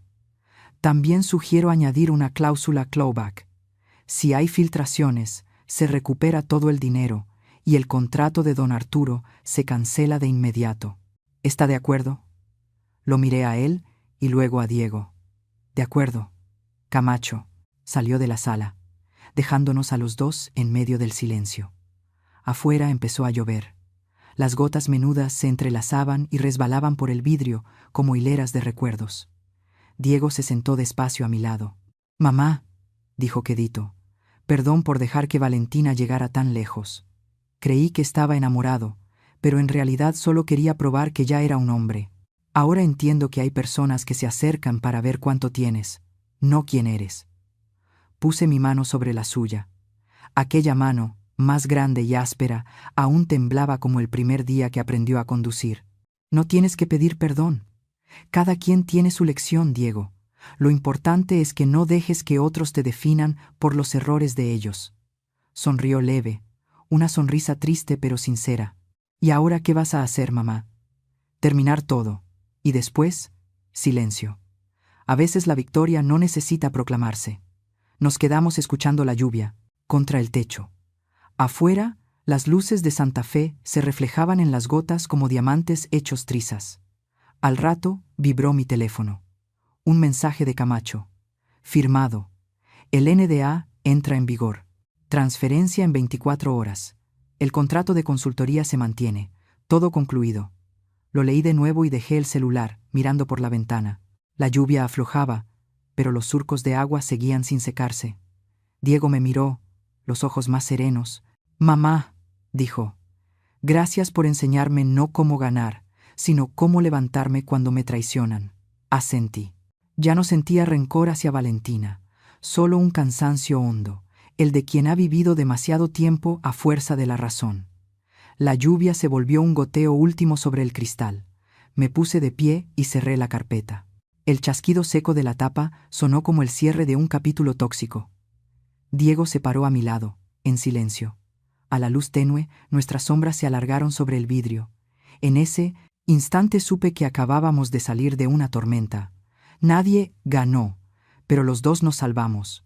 «También sugiero añadir una cláusula clawback. Si hay filtraciones, se recupera todo el dinero y el contrato de don Arturo se cancela de inmediato. ¿Está de acuerdo?». Lo miré a él y luego a Diego. «De acuerdo». Camacho salió de la sala, dejándonos a los dos en medio del silencio. Afuera empezó a llover. Las gotas menudas se entrelazaban y resbalaban por el vidrio como hileras de recuerdos. Diego se sentó despacio a mi lado. «Mamá», dijo quedito, «perdón por dejar que Valentina llegara tan lejos. Creí que estaba enamorado, pero en realidad solo quería probar que ya era un hombre. Ahora entiendo que hay personas que se acercan para ver cuánto tienes, no quién eres». Puse mi mano sobre la suya. Aquella mano, más grande y áspera, aún temblaba como el primer día que aprendió a conducir. «No tienes que pedir perdón. Cada quien tiene su lección, Diego. Lo importante es que no dejes que otros te definan por los errores de ellos». Sonrió leve, una sonrisa triste pero sincera. «¿Y ahora qué vas a hacer, mamá?». «Terminar todo. Y después, silencio. A veces la victoria no necesita proclamarse». Nos quedamos escuchando la lluvia, contra el techo. Afuera, Las luces de Santa Fe se reflejaban en las gotas como diamantes hechos trizas. Al rato vibró mi teléfono. Un mensaje de Camacho. Firmado. El NDA entra en vigor. Transferencia en 24 horas. El contrato de consultoría se mantiene. Todo concluido. Lo leí de nuevo y dejé el celular, mirando por la ventana. La lluvia aflojaba, pero los surcos de agua seguían sin secarse. Diego me miró, los ojos más serenos. «Mamá», dijo, «gracias por enseñarme no cómo ganar, sino cómo levantarme cuando me traicionan». Asentí. Ya no sentía rencor hacia Valentina, solo un cansancio hondo, el de quien ha vivido demasiado tiempo a fuerza de la razón. La lluvia se volvió un goteo último sobre el cristal. Me puse de pie y cerré la carpeta. El chasquido seco de la tapa sonó como el cierre de un capítulo tóxico. Diego se paró a mi lado, en silencio. A la luz tenue, nuestras sombras se alargaron sobre el vidrio. En ese instante supe que acabábamos de salir de una tormenta. Nadie ganó, pero los dos nos salvamos.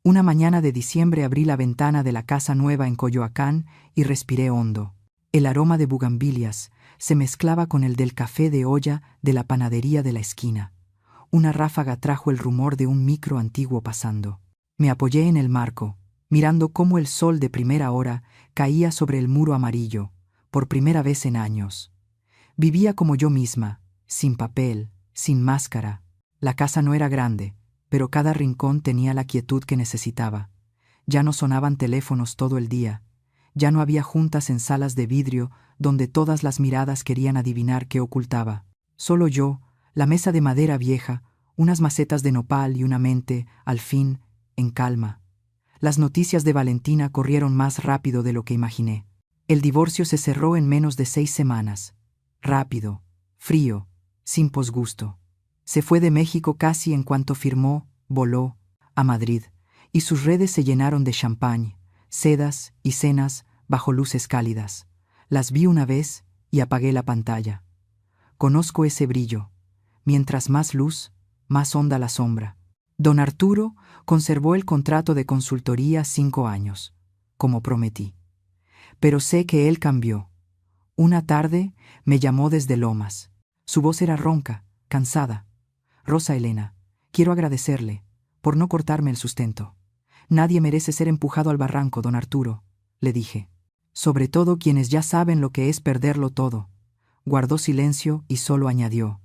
Una mañana de diciembre abrí la ventana de la casa nueva en Coyoacán y respiré hondo. El aroma de bugambilias se mezclaba con el del café de olla de la panadería de la esquina. Una ráfaga trajo el rumor de un micro antiguo pasando. Me apoyé en el marco, mirando cómo el sol de primera hora caía sobre el muro amarillo, por primera vez en años. Vivía como yo misma, sin papel, sin máscara. La casa no era grande, pero cada rincón tenía la quietud que necesitaba. Ya no sonaban teléfonos todo el día. Ya no había juntas en salas de vidrio donde todas las miradas querían adivinar qué ocultaba. Solo yo, la mesa de madera vieja, unas macetas de nopal y una mente, al fin, en calma. Las noticias de Valentina corrieron más rápido de lo que imaginé. El divorcio se cerró en menos de 6 semanas. Rápido, frío, sin posgusto. Se fue de México casi en cuanto firmó, voló, a Madrid, y sus redes se llenaron de champán, sedas y cenas bajo luces cálidas. Las vi una vez y apagué la pantalla. Conozco ese brillo. Mientras más luz, más honda la sombra. Don Arturo conservó el contrato de consultoría 5 años, como prometí. Pero sé que él cambió. Una tarde me llamó desde Lomas. Su voz era ronca, cansada. «Rosa Elena, quiero agradecerle por no cortarme el sustento. Nadie merece ser empujado al barranco, don Arturo», le dije. «Sobre todo quienes ya saben lo que es perderlo todo». Guardó silencio y solo añadió: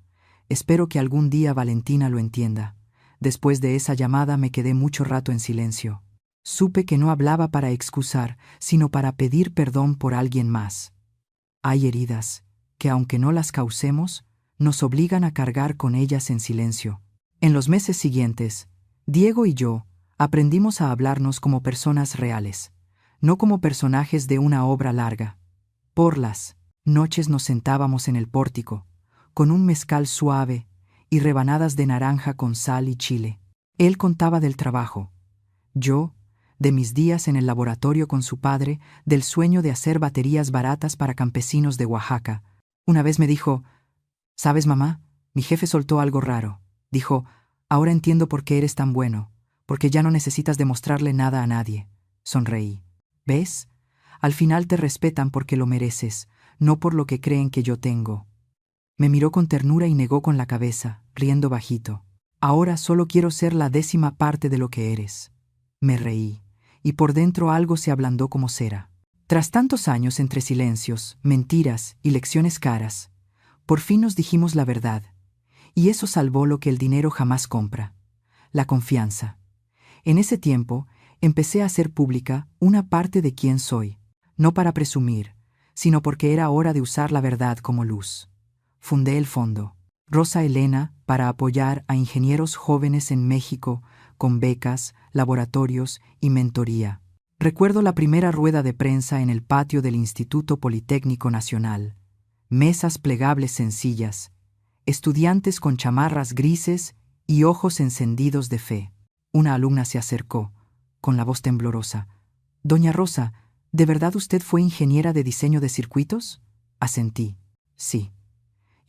«Espero que algún día Valentina lo entienda». Después de esa llamada me quedé mucho rato en silencio. Supe que no hablaba para excusar, sino para pedir perdón por alguien más. Hay heridas que, aunque no las causemos, nos obligan a cargar con ellas en silencio. En los meses siguientes, Diego y yo aprendimos a hablarnos como personas reales, no como personajes de una obra larga. Por las noches nos sentábamos en el pórtico, con un mezcal suave y rebanadas de naranja con sal y chile. Él contaba del trabajo. Yo, de mis días en el laboratorio con su padre, del sueño de hacer baterías baratas para campesinos de Oaxaca. Una vez me dijo: «¿Sabes, mamá? Mi jefe soltó algo raro. Dijo: ahora entiendo por qué eres tan bueno, porque ya no necesitas demostrarle nada a nadie». Sonreí. «¿Ves? Al final te respetan porque lo mereces, no por lo que creen que yo tengo». Me miró con ternura y negó con la cabeza, riendo bajito. «Ahora solo quiero ser la 10ª parte de lo que eres». Me reí, y por dentro algo se ablandó como cera. Tras tantos años entre silencios, mentiras y lecciones caras, por fin nos dijimos la verdad, y eso salvó lo que el dinero jamás compra: la confianza. En ese tiempo, empecé a hacer pública una parte de quién soy, no para presumir, sino porque era hora de usar la verdad como luz. Fundé el fondo Rosa Elena para apoyar a ingenieros jóvenes en México con becas, laboratorios y mentoría. Recuerdo la primera rueda de prensa en el patio del Instituto Politécnico Nacional. Mesas plegables sencillas, estudiantes con chamarras grises y ojos encendidos de fe. Una alumna se acercó, con la voz temblorosa. «Doña Rosa, ¿de verdad usted fue ingeniera de diseño de circuitos?». Asentí. «Sí.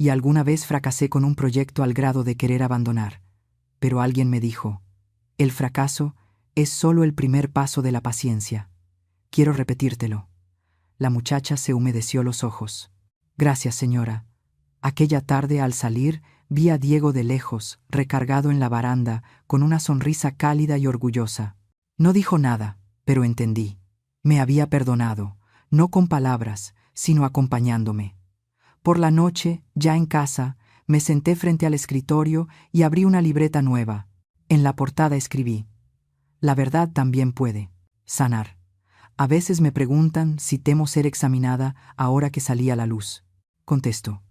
Y alguna vez fracasé con un proyecto al grado de querer abandonar. Pero alguien me dijo: el fracaso es solo el primer paso de la paciencia. Quiero repetírtelo. La muchacha se humedeció los ojos. Gracias, señora. Aquella tarde, al salir, vi a Diego de lejos, recargado en la baranda, con una sonrisa cálida y orgullosa. No dijo nada, pero entendí. Me había perdonado, no con palabras, sino acompañándome. Por la noche, ya en casa, me senté frente al escritorio y abrí una libreta nueva. En la portada escribí: La verdad también puede sanar. A veces me preguntan si temo ser examinada ahora que salí a la luz. Contesto: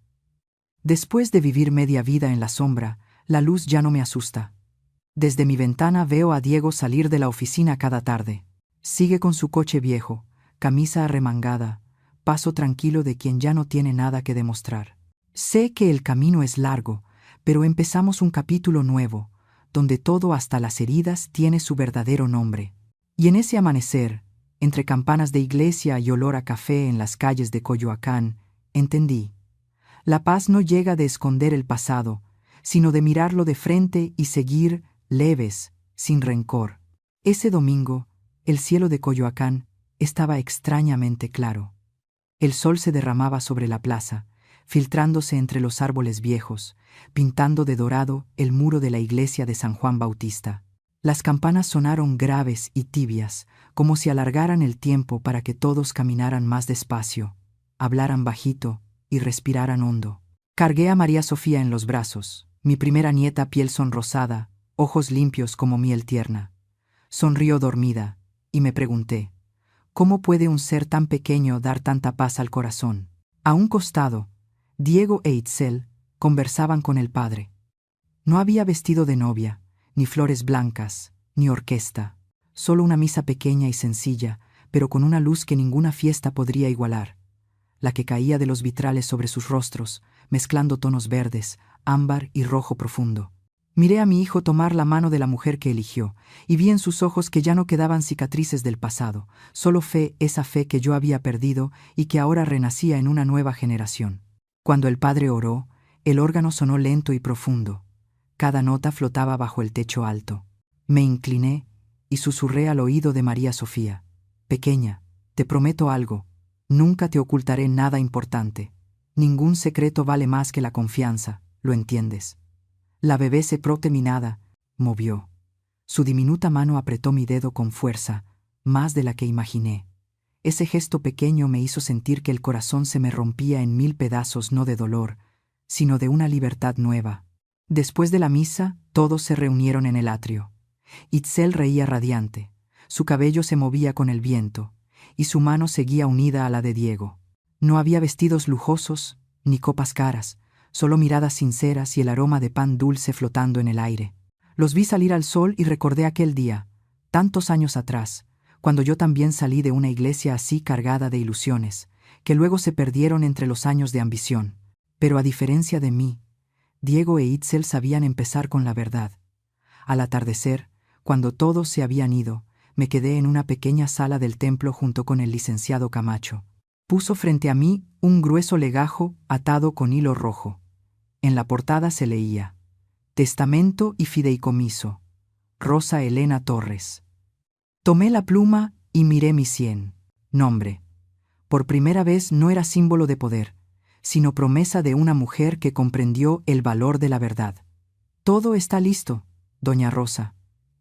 después de vivir media vida en la sombra, la luz ya no me asusta. Desde mi ventana veo a Diego salir de la oficina cada tarde. Sigue con su coche viejo, camisa arremangada, paso tranquilo de quien ya no tiene nada que demostrar. Sé que el camino es largo, pero empezamos un capítulo nuevo, donde todo, hasta las heridas, tiene su verdadero nombre. Y en ese amanecer, entre campanas de iglesia y olor a café en las calles de Coyoacán, entendí: la paz no llega de esconder el pasado, sino de mirarlo de frente y seguir, leves, sin rencor. Ese domingo, el cielo de Coyoacán estaba extrañamente claro. El sol se derramaba sobre la plaza, filtrándose entre los árboles viejos, pintando de dorado el muro de la iglesia de San Juan Bautista. Las campanas sonaron graves y tibias, como si alargaran el tiempo para que todos caminaran más despacio, hablaran bajito y respiraran hondo. Cargué a María Sofía en los brazos, mi primera nieta, piel sonrosada, ojos limpios como miel tierna. Sonrió dormida, y me pregunté: ¿cómo puede un ser tan pequeño dar tanta paz al corazón? A un costado, Diego e Itzel conversaban con el padre. No había vestido de novia, ni flores blancas, ni orquesta, solo una misa pequeña y sencilla, pero con una luz que ninguna fiesta podría igualar, la que caía de los vitrales sobre sus rostros, mezclando tonos verdes, ámbar y rojo profundo. Miré a mi hijo tomar la mano de la mujer que eligió, y vi en sus ojos que ya no quedaban cicatrices del pasado, solo fe, esa fe que yo había perdido y que ahora renacía en una nueva generación. Cuando el padre oró, el órgano sonó lento y profundo. Cada nota flotaba bajo el techo alto. Me incliné y susurré al oído de María Sofía: pequeña, te prometo algo, nunca te ocultaré nada importante. Ningún secreto vale más que la confianza, ¿lo entiendes? La bebé se proteminada, movió. Su diminuta mano apretó mi dedo con fuerza, más de la que imaginé. Ese gesto pequeño me hizo sentir que el corazón se me rompía en 1000 pedazos, no de dolor, sino de una libertad nueva. Después de la misa, todos se reunieron en el atrio. Itzel reía radiante, su cabello se movía con el viento, y su mano seguía unida a la de Diego. No había vestidos lujosos, ni copas caras, solo miradas sinceras y el aroma de pan dulce flotando en el aire. Los vi salir al sol y recordé aquel día, tantos años atrás, cuando yo también salí de una iglesia así cargada de ilusiones, que luego se perdieron entre los años de ambición. Pero a diferencia de mí, Diego e Itzel sabían empezar con la verdad. Al atardecer, cuando todos se habían ido, me quedé en una pequeña sala del templo junto con el licenciado Camacho. Puso frente a mí un grueso legajo atado con hilo rojo. En la portada se leía: Testamento y fideicomiso, Rosa Elena Torres. Tomé la pluma y miré mi 100. Nombre. Por primera vez no era símbolo de poder, sino promesa de una mujer que comprendió el valor de la verdad. Todo está listo, doña Rosa,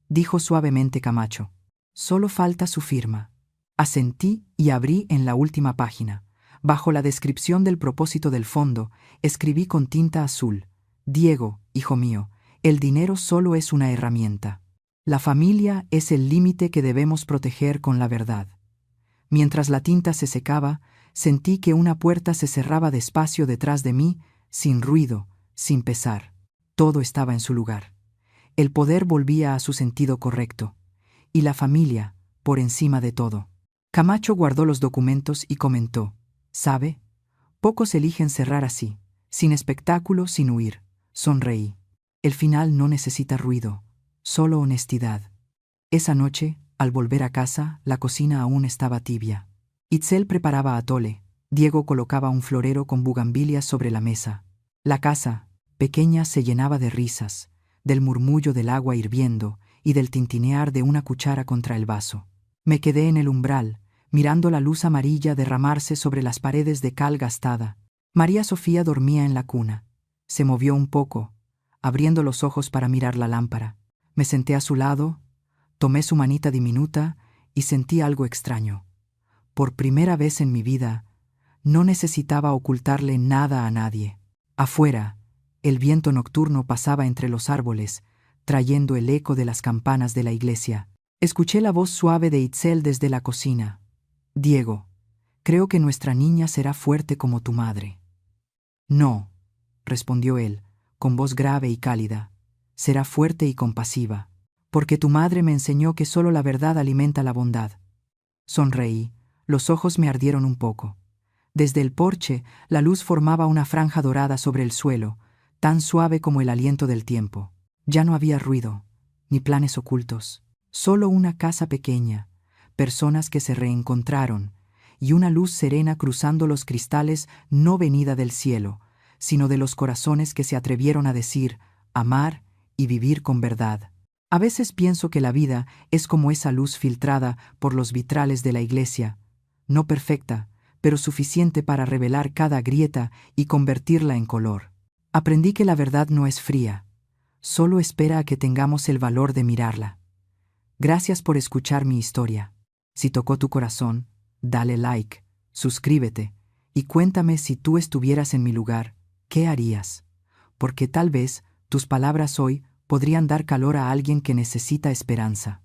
dijo suavemente Camacho. Solo falta su firma. Asentí y abrí en la última página. Bajo la descripción del propósito del fondo, escribí con tinta azul: Diego, hijo mío, el dinero solo es una herramienta. La familia es el límite que debemos proteger con la verdad. Mientras la tinta se secaba, sentí que una puerta se cerraba despacio detrás de mí, sin ruido, sin pesar. Todo estaba en su lugar. El poder volvía a su sentido correcto, y la familia, por encima de todo. Camacho guardó los documentos y comentó: ¿sabe? Pocos eligen cerrar así, sin espectáculo, sin huir. Sonreí. El final no necesita ruido, solo honestidad. Esa noche, al volver a casa, la cocina aún estaba tibia. Itzel preparaba atole, Diego colocaba un florero con bugambilias sobre la mesa. La casa, pequeña, se llenaba de risas, del murmullo del agua hirviendo y del tintinear de una cuchara contra el vaso. Me quedé en el umbral, mirando la luz amarilla derramarse sobre las paredes de cal gastada. María Sofía dormía en la cuna. Se movió un poco, abriendo los ojos para mirar la lámpara. Me senté a su lado, tomé su manita diminuta y sentí algo extraño. Por primera vez en mi vida, no necesitaba ocultarle nada a nadie. Afuera, el viento nocturno pasaba entre los árboles, trayendo el eco de las campanas de la iglesia. Escuché la voz suave de Itzel desde la cocina. «Diego, creo que nuestra niña será fuerte como tu madre». «No», respondió él, con voz grave y cálida, «será fuerte y compasiva, porque tu madre me enseñó que solo la verdad alimenta la bondad». Sonreí, los ojos me ardieron un poco. Desde el porche, la luz formaba una franja dorada sobre el suelo, tan suave como el aliento del tiempo. Ya no había ruido, ni planes ocultos, solo una casa pequeña, personas que se reencontraron, y una luz serena cruzando los cristales no venida del cielo, sino de los corazones que se atrevieron a decir, amar y vivir con verdad. A veces pienso que la vida es como esa luz filtrada por los vitrales de la iglesia, no perfecta, pero suficiente para revelar cada grieta y convertirla en color. Aprendí que la verdad no es fría, solo espera a que tengamos el valor de mirarla. Gracias por escuchar mi historia. Si tocó tu corazón, dale like, suscríbete y cuéntame si tú estuvieras en mi lugar, ¿qué harías? Porque tal vez tus palabras hoy podrían dar calor a alguien que necesita esperanza.